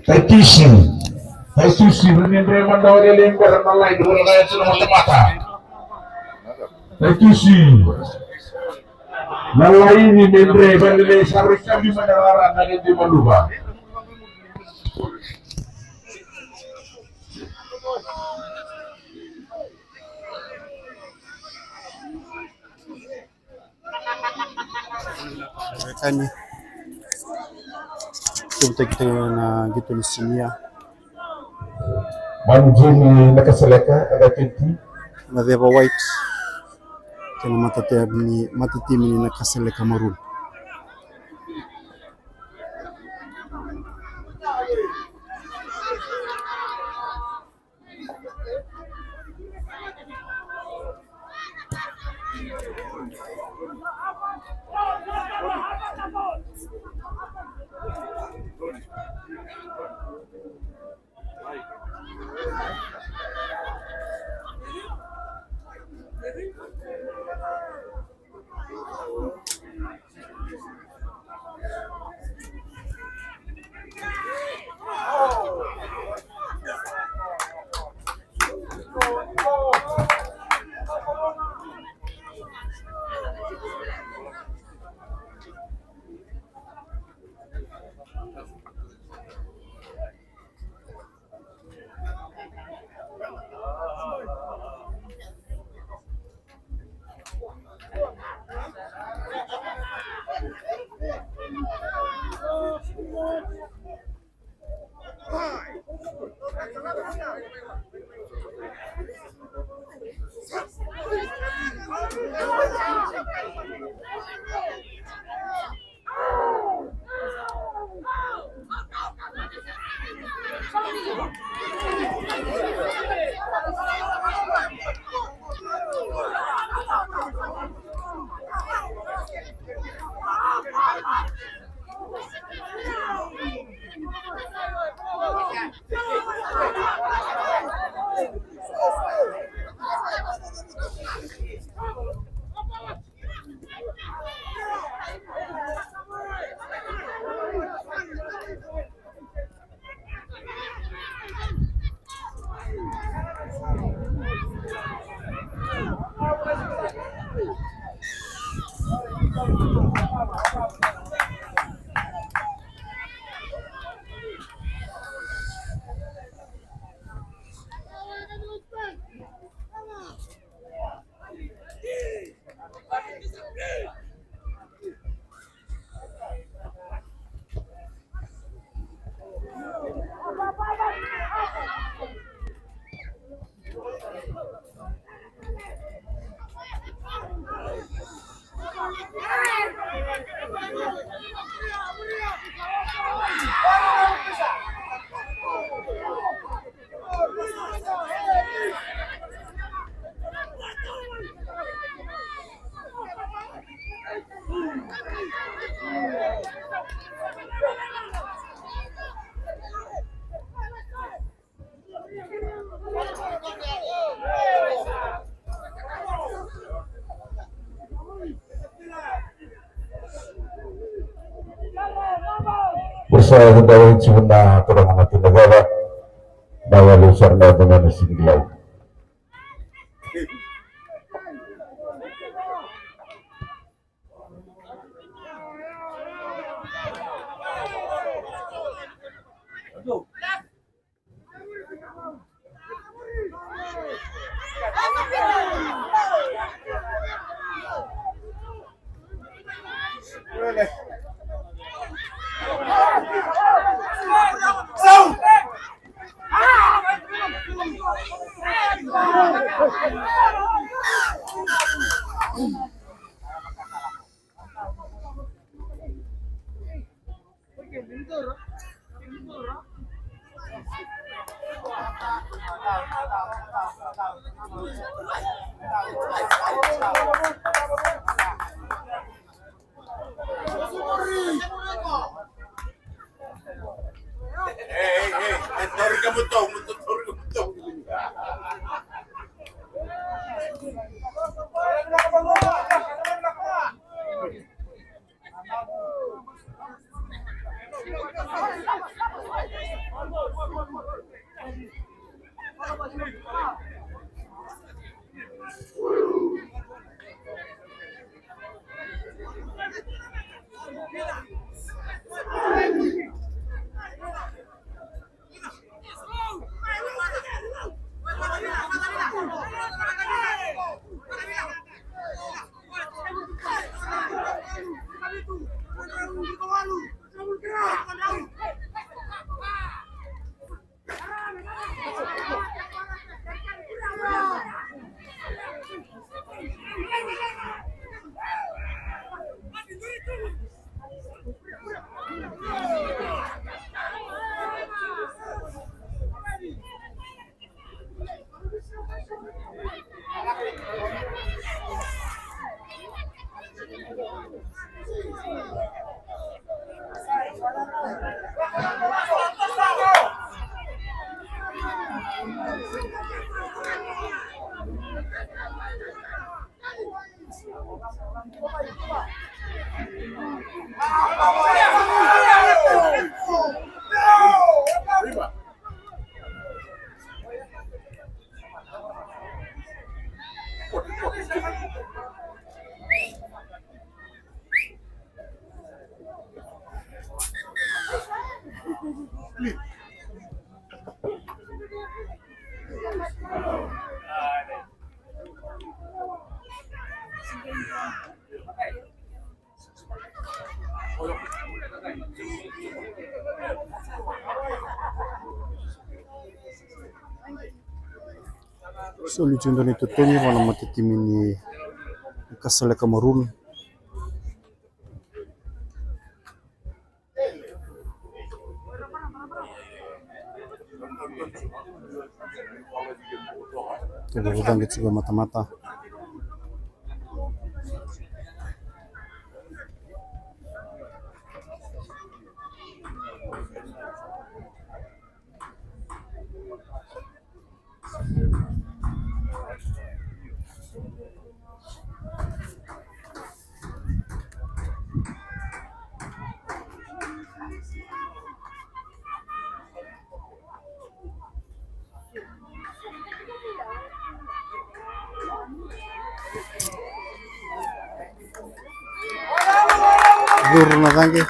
Taitusi menindre mandawari lembar nalai dua gaya sudah mata. Taitusi nalai ini mendre bandele sarika kami mandawara dari di Manduba. Kani kita na gitu ni sinia Manjini nakaseleka ada kinti na deva white kana matati ni nakaseleka maroon. Bersama dawan cuna turang mati negara dawa lusar na dengan singlau. Solution itutongi wana matitimini kasale Kamerun. Tunavuga juga mata-mata. Gurna tangi.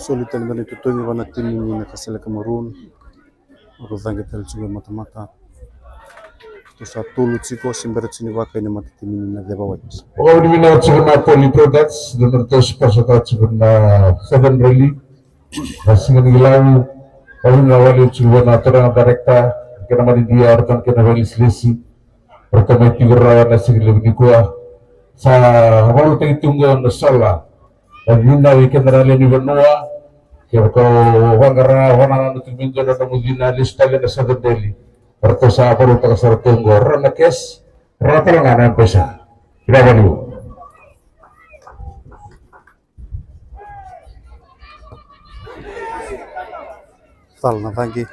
Solitan dan itu tuh wana tim ini kasale Kamerun. Rodang kita juga mata-mata. Tu satu lutsiko simberet sini waka ini mata tim ini na deba wajis. Pokoknya mina cuma Politodas dan terus pasca cuma Seven Rally. Hasilnya gilau. Kalau ngawali cuma natural direkta. Kena mati dia orang kena balik selesi. Pertama tiga rawan nasi lebih kuah. Sa awal tunggu nasalah. Dan mina weekend rally ni benua. Kaya ko wangara wana tumingo na mudina lista na sa Delhi. Perto sa paru ta sa tunggo rana kes rata lang na pesa. Kira talna vangi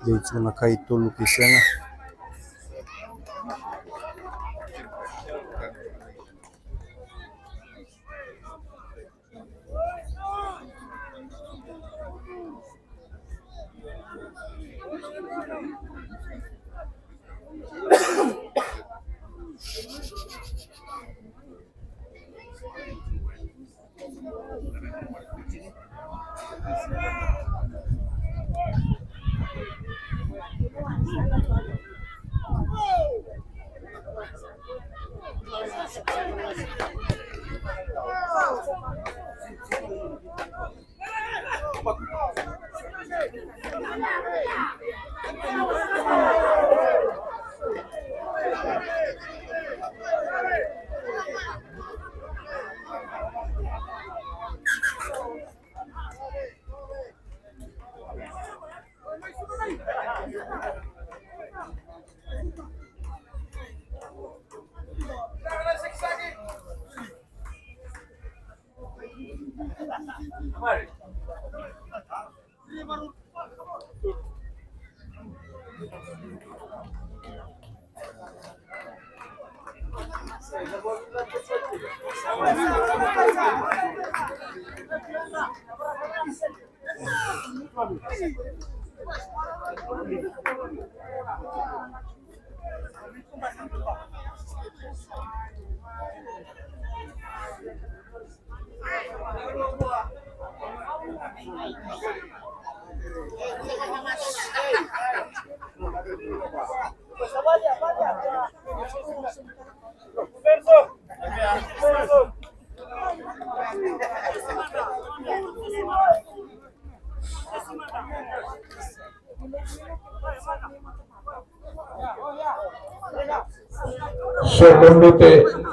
yaitsuna kaito lukisianga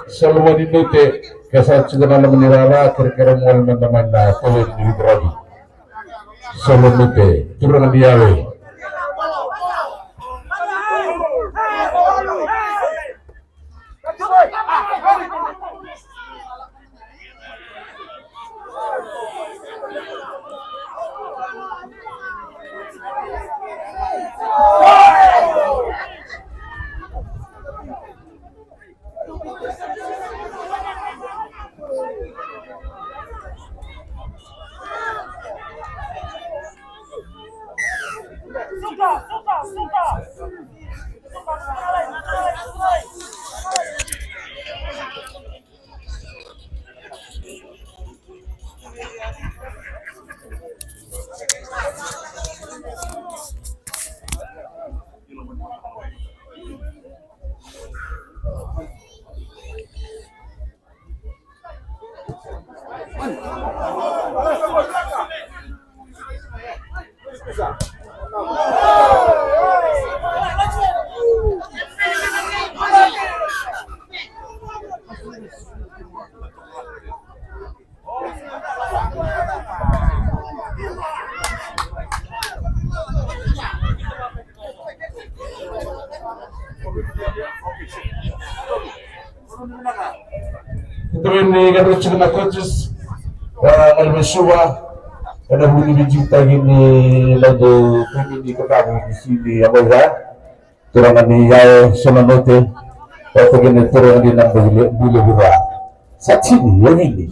Solo minute kasat segera menirara kira-kira mual teman na kawin ni Ibrahim. Solo minute turun diawe. Ito ini kan cuma coaches Malmesua ada bunyi digital gini lagu ini kekamu di sini apa ya turangan ni ya semanote atau gini turun di nang bulu buah saat ini yang ini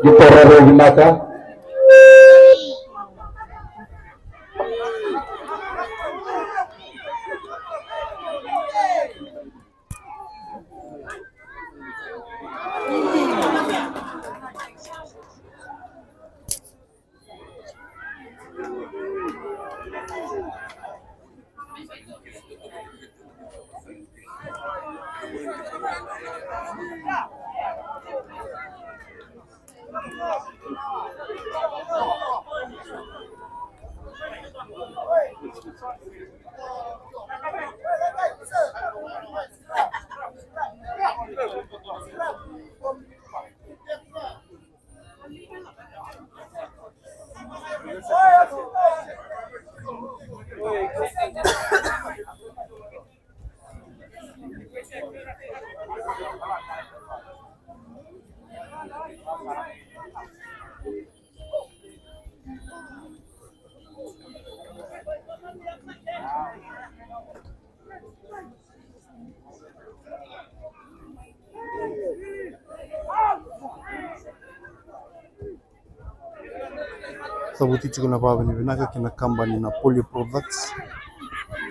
kita rara gunakan Tabuti chiko na baba ni vinaka kina company na Poly Products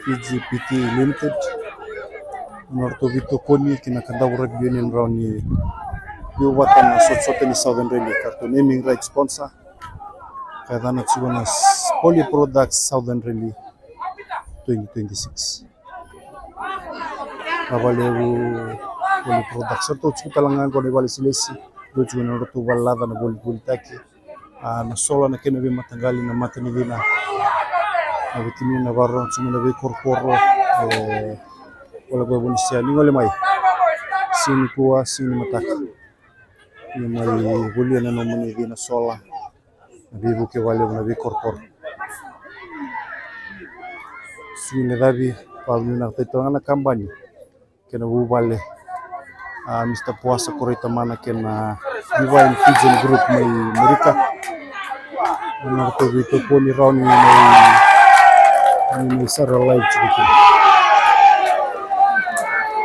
Fiji PT Limited Norto Vito Koni kina Kandawura Union Round ni watan na sote ni Southern Rally karto naming right sponsor kaya na chiko na Poly Products Southern Rally 2026 Nabaleu Poly Products to chiko talangan ko ni wali silesi do chiko na roto balada na boli taki na sola na kena matangali na matani vina na vitimi na barro chuma na korporo wala go bonisia ni ngole mai sini kuwa sini mataka ni mai gulia na no muni vina sola na vivu ke wale na korporo sini davi pablo na teto na kambani kena bubale Mr. Puasa Korita mana kena Divine Pigeon Group may Amerika Narto Vito Pony Round may Sarah Live chiko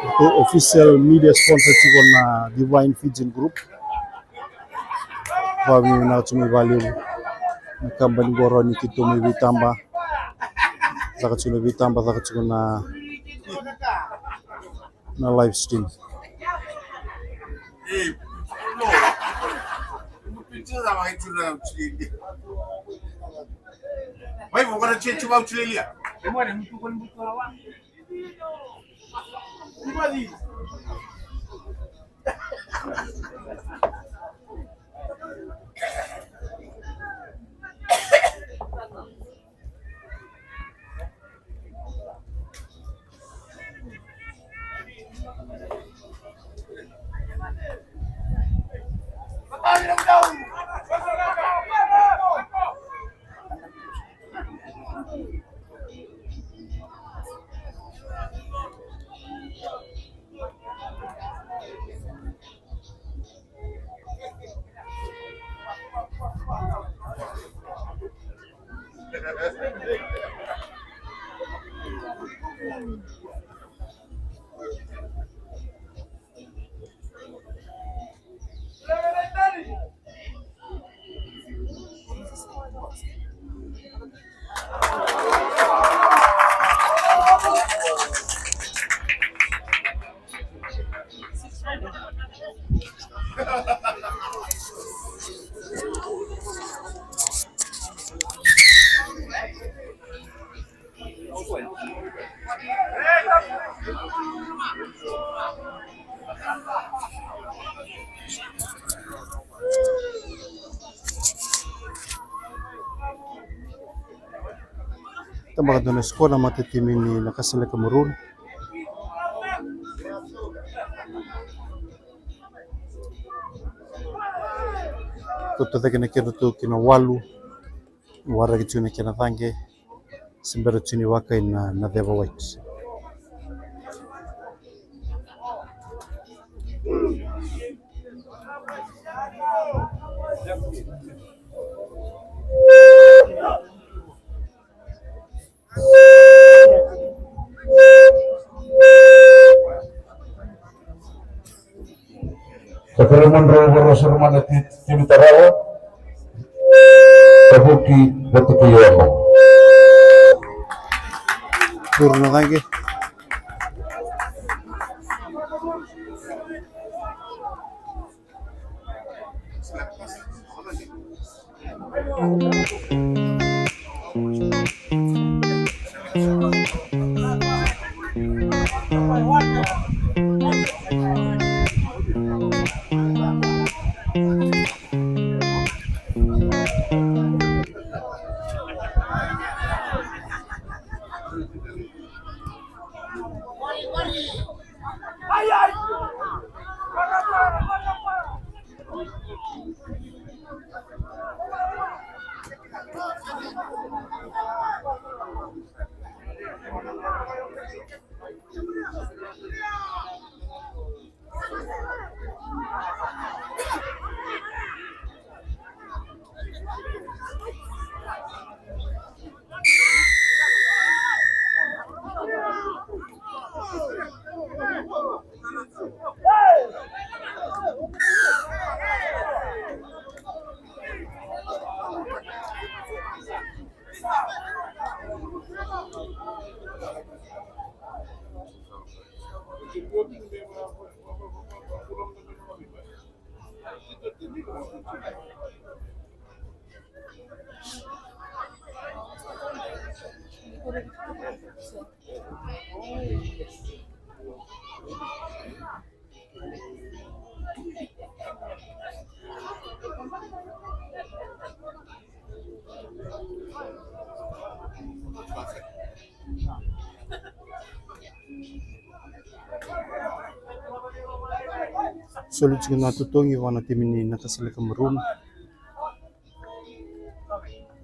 ito official media sponsor chiko na Divine Pigeon Group babi na chumi value na company goro ni kito may vitamba zaka chiko na live stream Vai, vou agora te ativar o trilha. Demora muito quando muito lá. Tama ka na score na matitimin ni Nakasala Cameroon. Kutoka kina kirutu kina walu wara kichuna kina thange simbero chini waka na Deva White. Sakaraman robo sermana timitarawa tabuki batukiyono Turno thange. Sulit juga natutungi wana tim ini nakasalika maroon.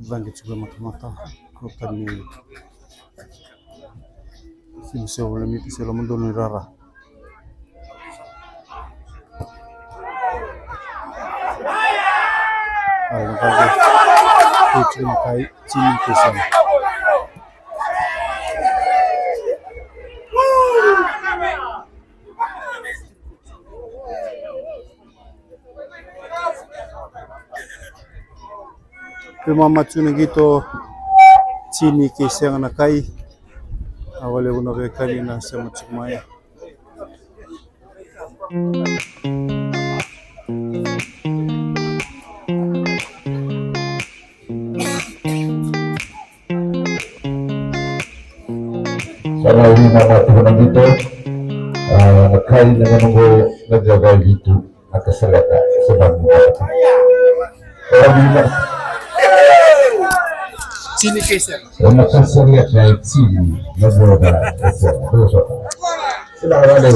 Bangkit juga mata-mata kota ni sini sebelum itu selalu mendolong rara. Ayo bangkit itu kai cini kesan. Pemamacu gitu sini kisah anak kai awalnya guna kali na sama cumaya. Karena ini nama Tuhan gitu, kai dengan nunggu menjaga gitu atas seleka sebab Sini kisah. Una kasarya kayak sini, naboda, dosa. Sudah ada.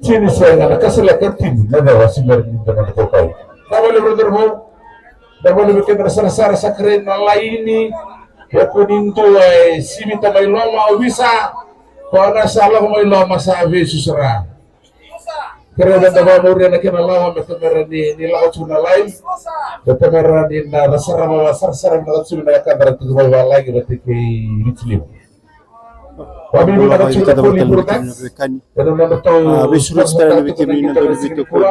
Sini saya nak kasih lekat ini, nada wasi merin dengan kau. Tak boleh berderhau, tak boleh bikin rasa keren laini. Ya kunintu, si minta mai loma bisa, kau nak salah mai loma sahaja susah. Kerana dah bawa nak kena lama betul merani ni laut cuna lain, betul merani na rasa ramah sar nak cuna akan berarti bawa lagi berarti ke Muslim. Kami minta cuna poli berkat. Bisurat setelah lebih kini nanti lebih tukul.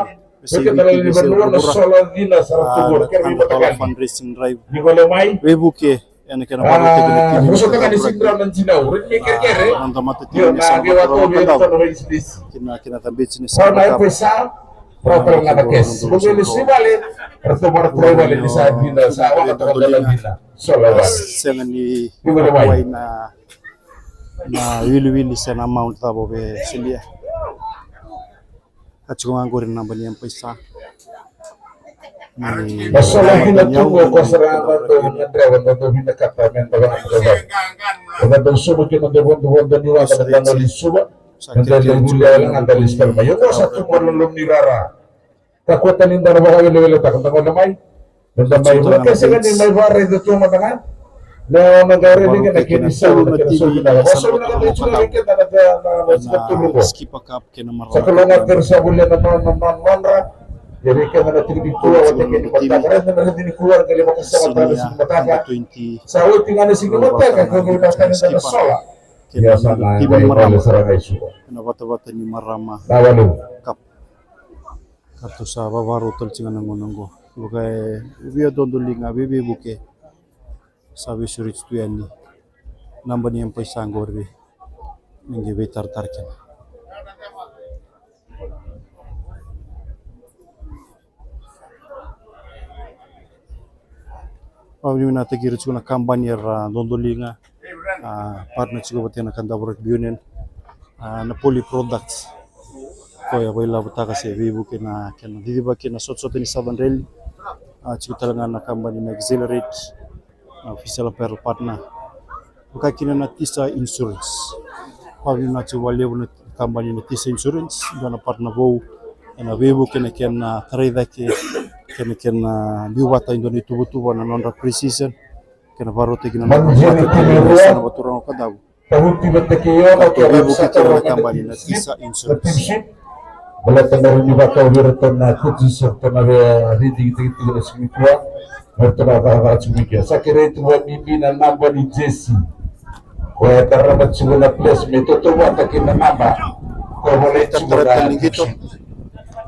Fundraising drive. Webuke yang kena baru kena tambah sini. Na wili sana amount tabo be silia kachunga ngori namba ni pesa masalah kita tunggu kosra atau ngendrewan atau hina kata mental kita bersubuh kita dewan dan niwa dan dari subuh dan dari bulan dan dari sperma yo satu belum nirara kekuatan indar bahaya level tak tentang namai dan namai mereka segan mai bare itu cuma dengan na magari din na kinisaw na kinasulina. Waso na natin yung kita na skip a cup kina marami. Sa kulungan sa bulan na manra. Jadi ka na tinibikuha wala kini matakaran na tinikuha kali makasama tayo sa mataka. Sa uting ano sige mataka kung ginakan na sola. Ya sana tiba marama sarangay suko. Na bata-bata ni marama. Nawalo. Cup. Kartu sa babaru tulcingan nanggo. Bukay ubiya dondolinga bibi buke. Sabi surit tu yani namba ni yang pesa anggor bi ngi betar tarkan Pabli mina tegir chuna kampanye ra dondolinga partner chigo batena kanda borak union Napoli products ko ya boila butaka se bibu kena didi bakena sot ni saban rel chigo talangan na kampanye na accelerate official apparel partner buka kina na Tisa Insurance pabli na chiwali na company na Tisa Insurance dona partner bo na bebu kena trade ke kena biwata indoni tubu na non precision kena baru tegina na baturang kadaw bebu kena company na Tisa Insurance Belakang dari bakal berton na kucing serta na reading tinggal semua bertemu bahwa cumikya. Saya kira itu buat mimpi dan nambah di Jesse. Kaya taramat siguro na place, may tutuwa takin na nama. Kaya wala ito Tertera lingito.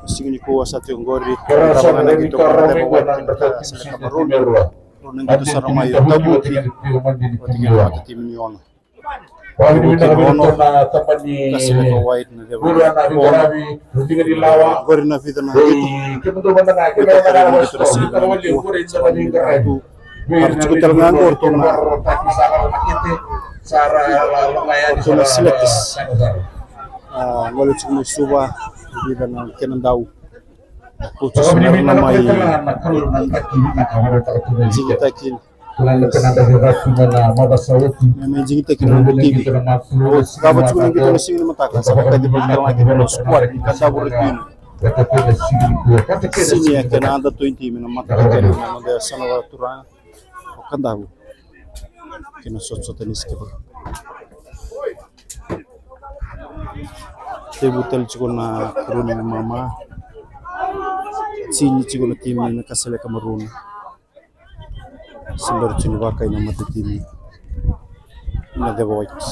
Singini kuwa sa tiyong gori. Kaya sa Tabangan na mga gito para karami Deva ko White ng kita natatin sila siya Cameroon. Timerwa. Runang gito sa Ramayo. Tabuti. Tingin mata timin yun. Wala din na kami ito na tapan ni Kasi Deva White na Deva Gura na Hingarabi, hindi nga nilawa. Gori na vida na gito. Kamutuman na nga, kaya na nga gusto. Hindi ka naman yung gura sa mga Hingarabi. Harus cukup terang orto na orto na selects. Wala cukup suba vida na kenandau. Putus na may jigitakin. May jigitakin ng TV. Dapat cukup kita na singin matakan sa pagkadi pagkalang akin ng squad. Kanda buretin. Sini ya kenanda 20 minum matakan na mga sanawa turang. Kandahu kina sot tenis ke ba tebutel chiko na kuruni mama sini chiko na tim na kasele Cameroon sindor chini wakai na mati tim na Deva White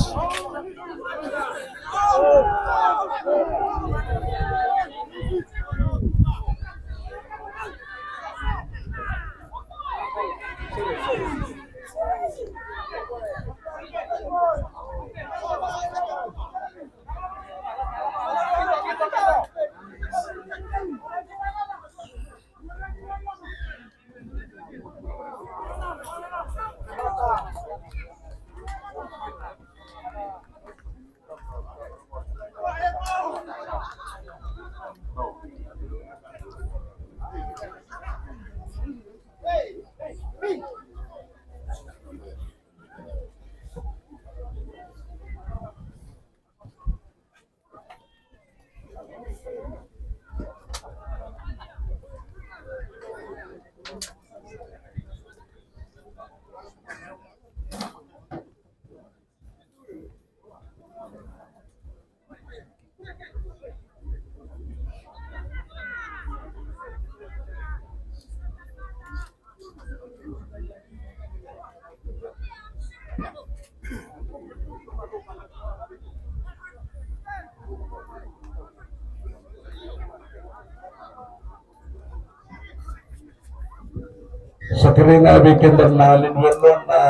Sa kanya bikin dan nalin wanon na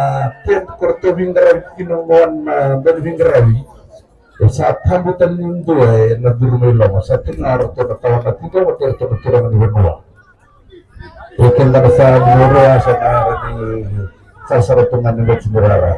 tiap kurto Hingarabi kinuwan na dan Hingarabi saat hambutan nindo ay nadurumay lang sa tinaro to na tawa na tito at ito na turang ni Wanwa ikin na sa Nura sa ni sasaratungan ni Batsimurara.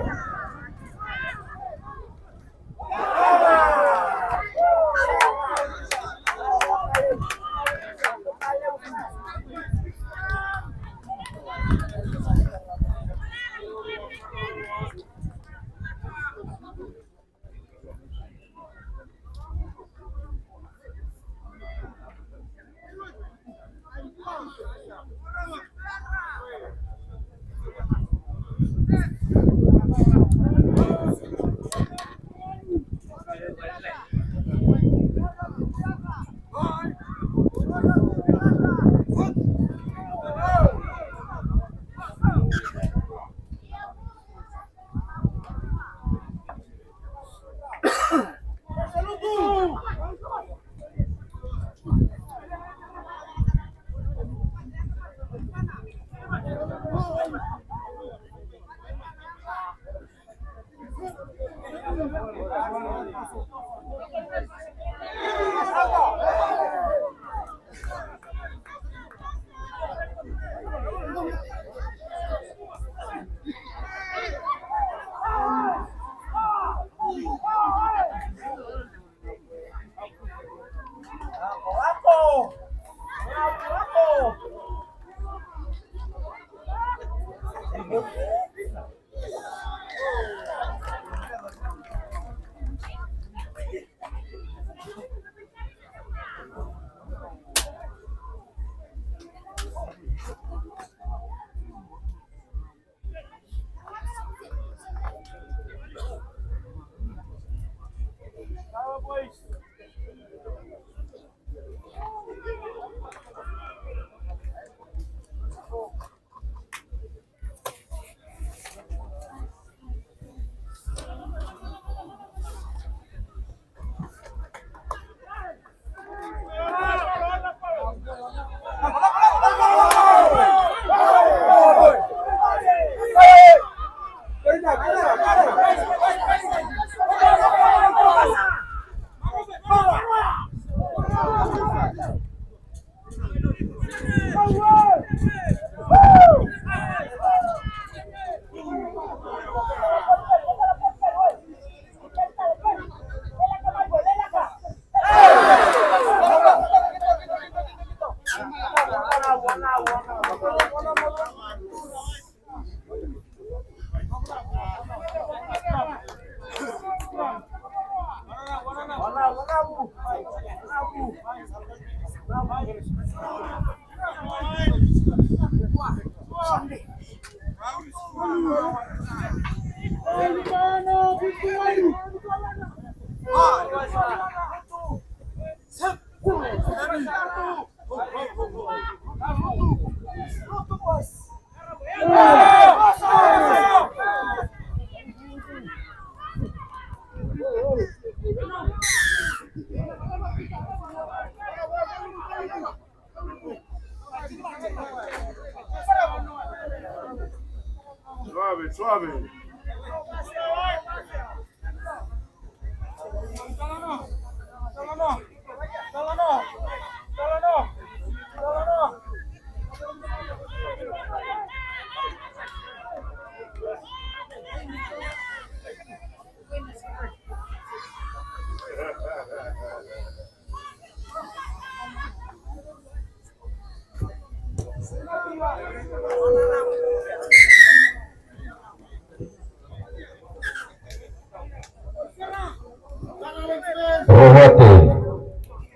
Suave, suave.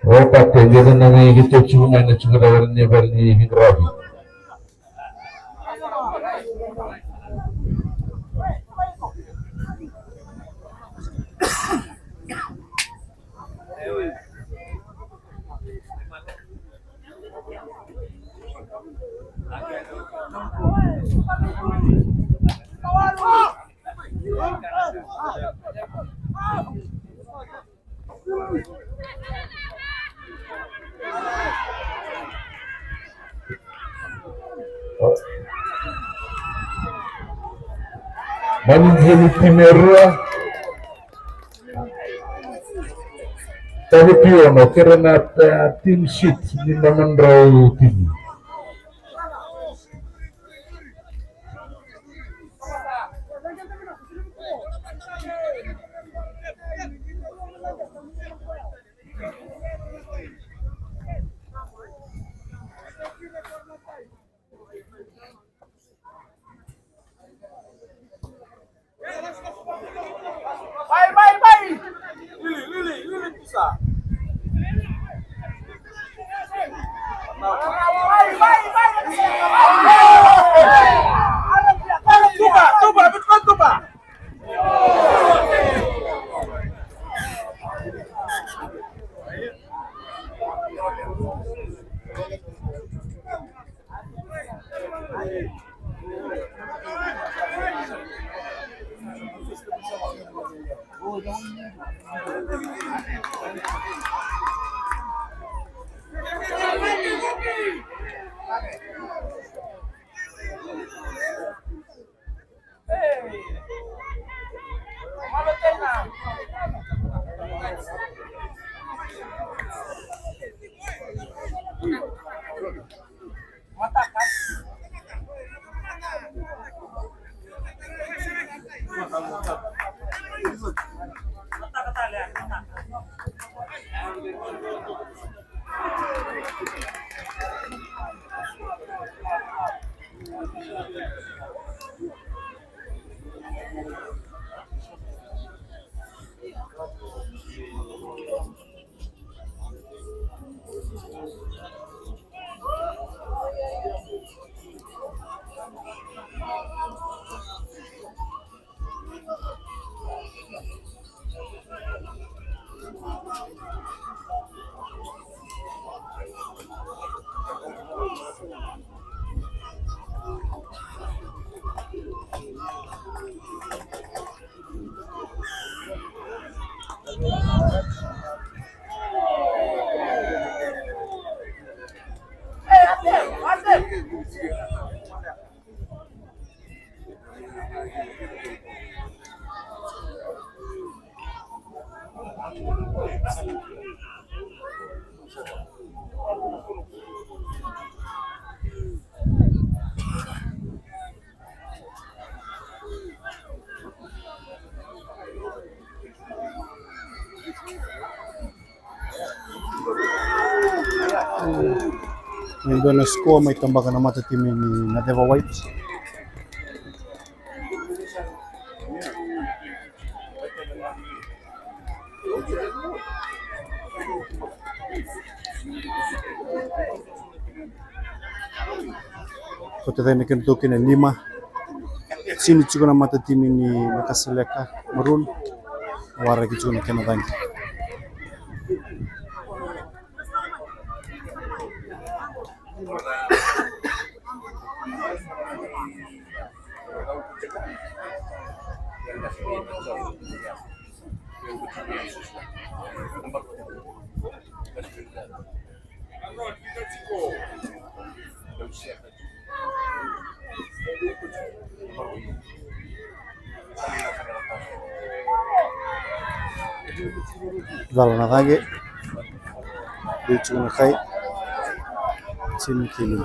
Rohate, jadi nami kita cuma ini cuma dawarnya berni hidrabi. Maningini Primera tahu piono karena tim sheet di Namandrau tim. Lili bisa. Tuba. Ndio na score may tambakan na mata timu ni Nadeva White. Kote tayo nakintukin na 5. Sini chiko na mata timi ni nakaseleka Maroon. Wara kichiko na kinadangi. Dala na dage. Dito na kay sini kini.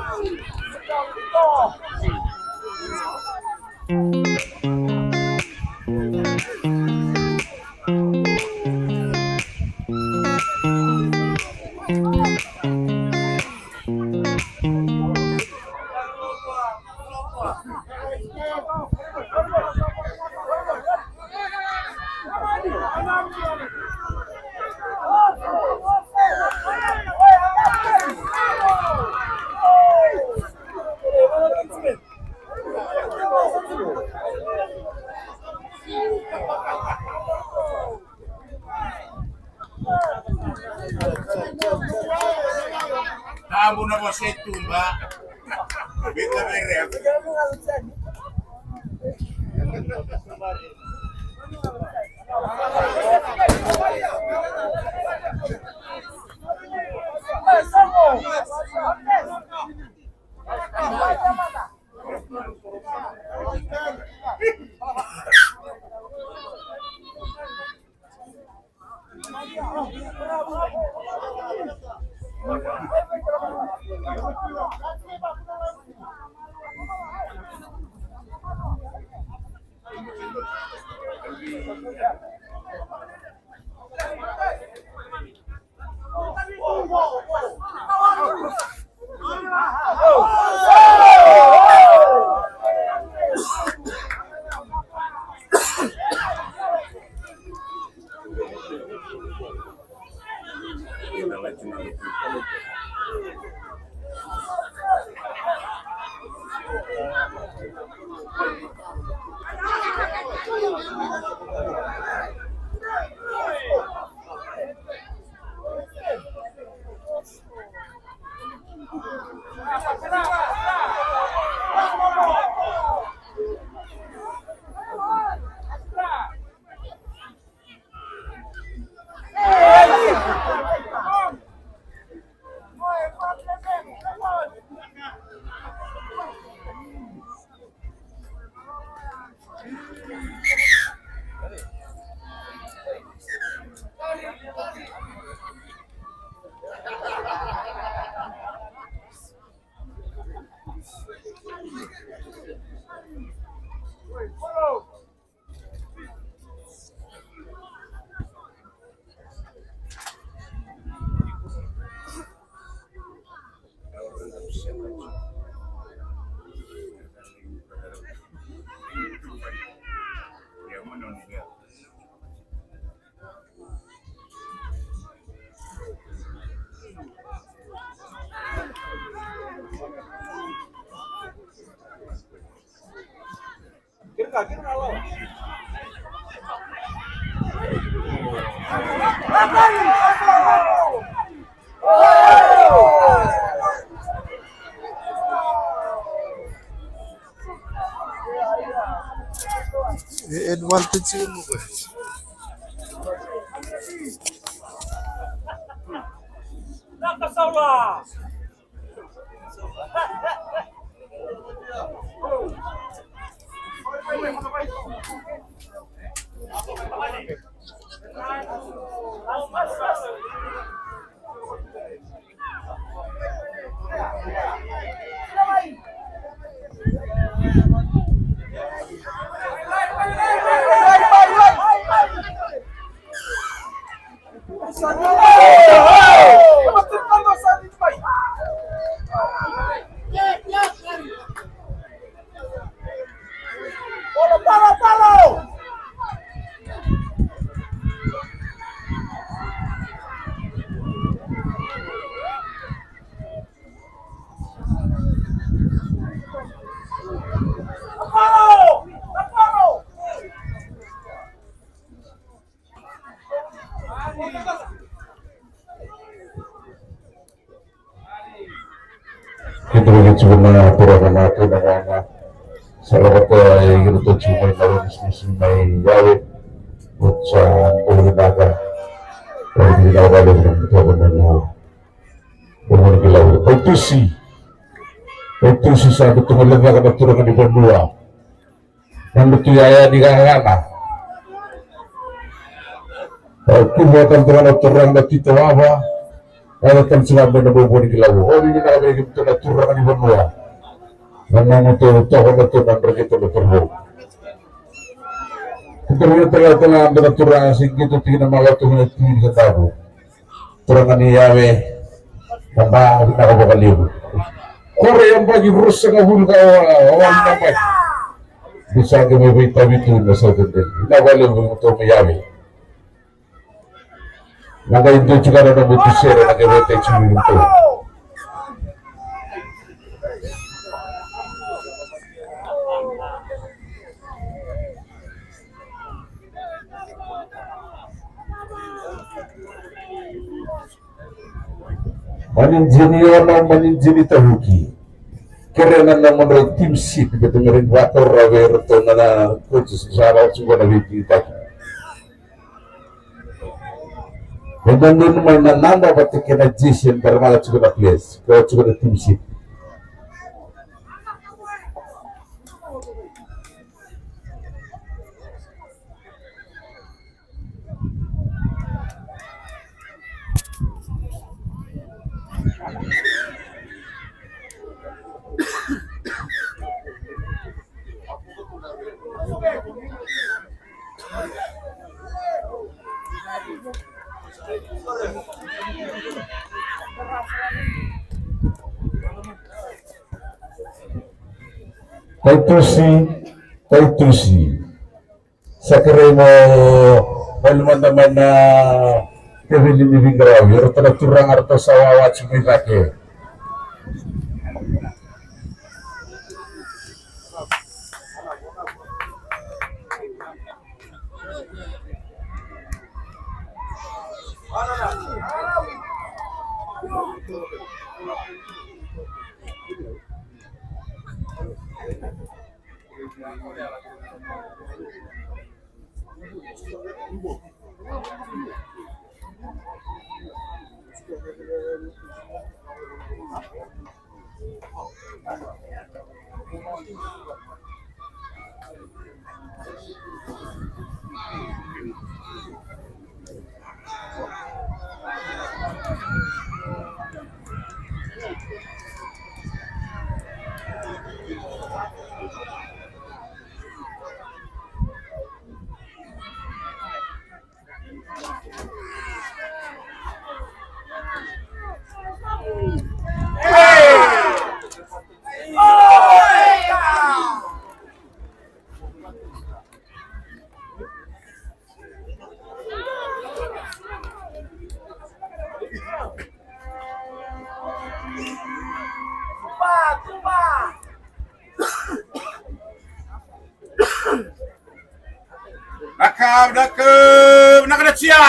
Tamu na você tumba. Vita berep. Advantage yun mo ba? Kita begitu benar pura natin ang mga salamat ay ginito chumay na rin may yawe at sa pulinaga ay ginagaling ng ito ng gilaw. Ito si sabi tungkol na kanaturangan ni Banua ng natuyaya ni Gangana. Kumatan kanaturangan na titawawa ay kan sinabi na bubuo ni gilaw. O hindi na kami ito naturangan ni Banua. Nanganguto ako na ito ng rakito na turbo. Kung talaga ang naturangan sige ito tingin na mga ito na tingin sa tabo. Turangan ni Yahweh ang bahay na kabakaliw. Kore yang bagi rusak ngahul ka awal nampak. Bisa kami vitamin itu nasa tende. Ina wale untuk Yahweh. Naga itu juga ada butusere naga bete cumi itu. Maninjini tahuki karena namun tim sip betul merin wator rawer to na coaches sara suga na kita Benar may nananda pati kena jisien karena suga na place ko suga na tim sip Taitusi sakaremo palman naman na kevin ni Graw yoro tala turang arto sawawa chumilake Nakadatsiya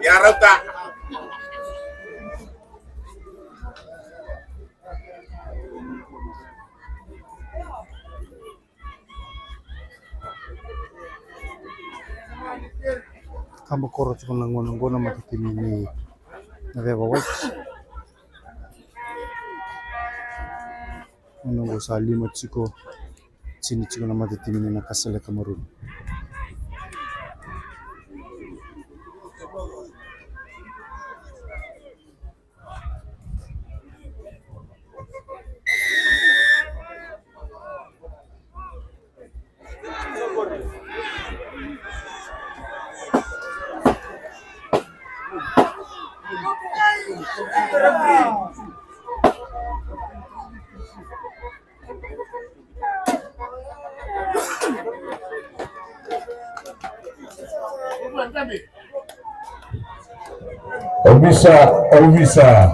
ya rauta kamu korot kung nangunong makitimi ni Naveva White. Menunggu sa limot chiko sini chiko na matitimi ni nakasala Cameroon. Bisa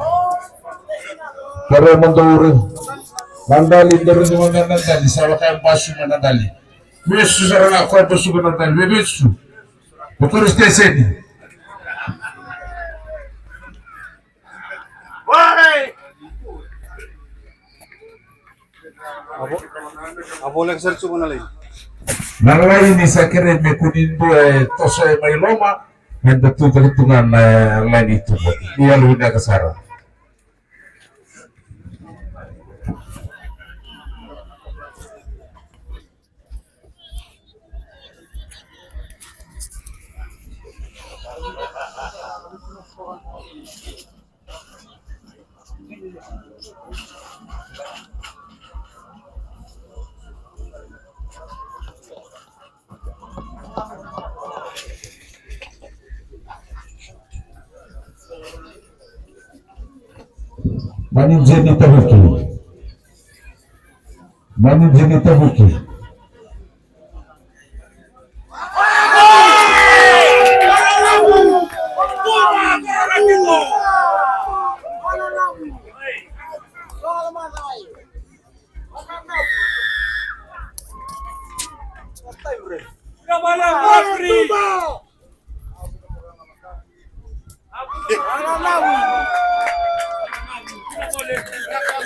para mandoro nandali dari mana nandali sama kayak pasu nandali besu sarana ko pasu nandali besu betul steseni Abo lang sir mo na lang. Nalai ni sakere me kunindo tosa may loma handa tu berhitungan lain itu dia lu dah kesara. Manin jeni tabuki. Manin jeni tabuki.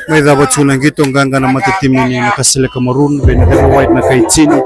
May dapat sulang gitu hanggang na matitim ini nakasila ka maroon, may na white na kay chini.